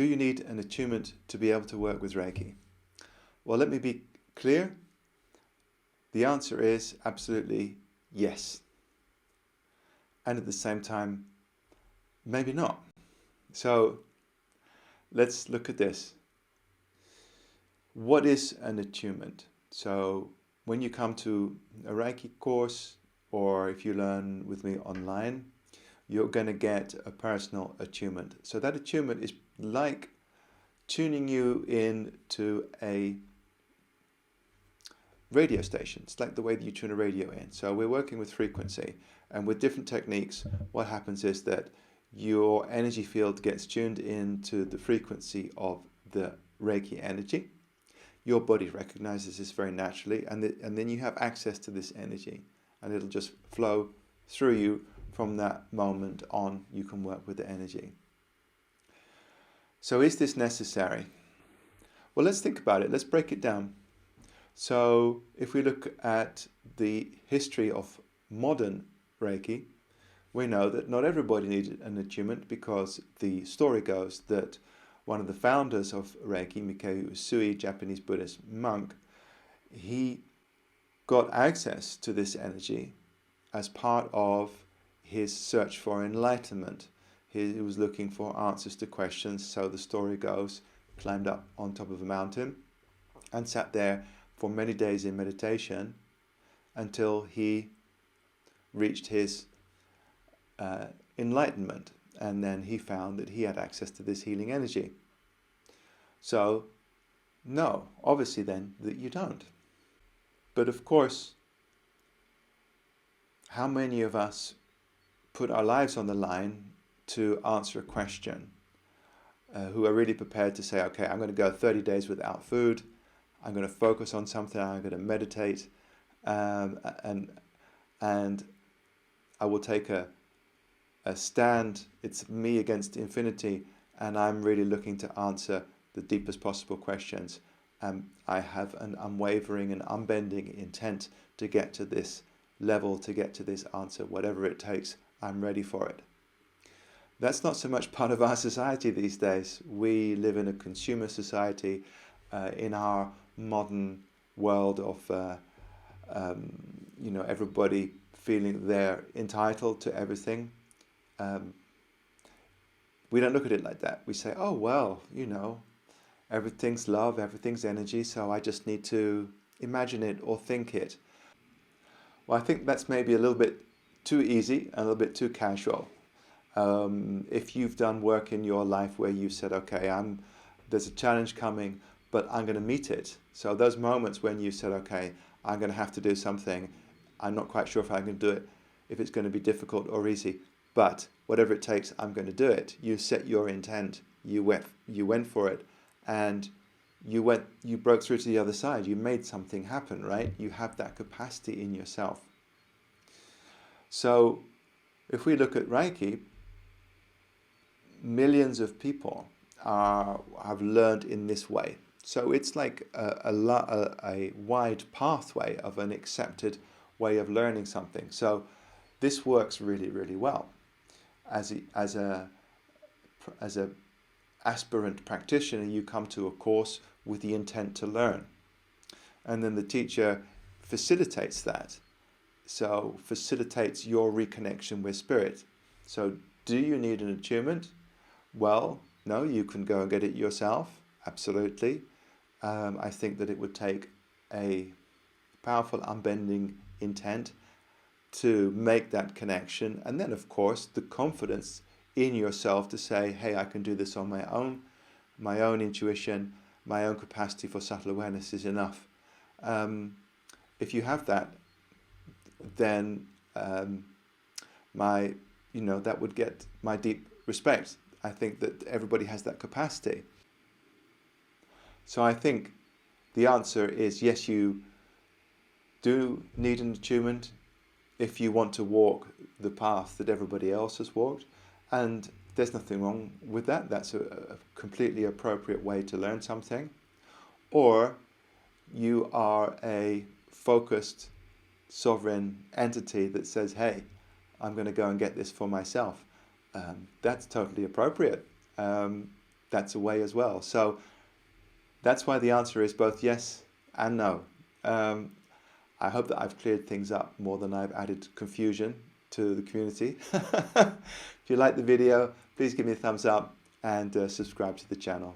Do you need an attunement to be able to work with Reiki? Well, let me be clear. The answer is absolutely yes. And at the same time, maybe not. So let's look at this. What is an attunement? So when you come to a Reiki course, or if you learn with me online, you're going to get a personal attunement. So that attunement is like tuning you in to a radio station. It's like the way that you tune a radio in. So we're working with frequency, and with different techniques, what happens is that your energy field gets tuned into the frequency of the Reiki energy. Your body recognizes this very naturally, and then you have access to this energy, and it'll just flow through you from that moment on. You can work with the energy. So is this necessary? Well, let's think about it. Let's break it down. So if we look at the history of modern Reiki, we know that not everybody needed an attunement, because the story goes that one of the founders of Reiki, Mikao Usui, Japanese Buddhist monk, he got access to this energy as part of his search for enlightenment. He was looking for answers to questions, so the story goes, climbed up on top of a mountain and sat there for many days in meditation until he reached his enlightenment, and then he found that he had access to this healing energy. So, no, obviously then that you don't. But of course, how many of us put our lives on the line to answer a question, who are really prepared to say, okay, I'm going to go 30 days without food, I'm going to focus on something, I'm going to meditate, and I will take a stand, it's me against infinity, and I'm really looking to answer the deepest possible questions. I have an unwavering and unbending intent to get to this level, to get to this answer, whatever it takes, I'm ready for it. That's not so much part of our society these days. We live in a consumer society, in our modern world of everybody feeling they're entitled to everything. We don't look at it like that. We say, oh, well, everything's love, everything's energy, so I just need to imagine it or think it. Well, I think that's maybe a little bit too easy and a little bit too casual. If you've done work in your life where you said, okay, there's a challenge coming, but I'm going to meet it. So those moments when you said, okay, I'm going to have to do something, I'm not quite sure if I can do it, if it's going to be difficult or easy, but whatever it takes, I'm going to do it. You set your intent, you went for it, and you broke through to the other side. You made something happen, right? You have that capacity in yourself. So if we look at Reiki, millions of people have learned in this way. So it's like a wide pathway of an accepted way of learning something. So this works really, really well. As a aspirant practitioner, you come to a course with the intent to learn, and then the teacher facilitates that. So facilitates your reconnection with spirit. So do you need an attunement? Well, no, you can go and get it yourself. Absolutely. I think that it would take a powerful unbending intent to make that connection, and then of course the confidence in yourself to say, hey, I can do this on my own intuition, my own capacity for subtle awareness is enough. If you have that, then that would get my deep respect. I think that everybody has that capacity. So I think the answer is yes, you do need an attunement if you want to walk the path that everybody else has walked, and there's nothing wrong with that. That's a completely appropriate way to learn something. Or you are a focused sovereign entity that says, hey, I'm going to go and get this for myself. That's totally appropriate. that's a way as well. So that's why the answer is both yes and no. I hope that I've cleared things up more than I've added confusion to the community. If you like the video, please give me a thumbs up and subscribe to the channel.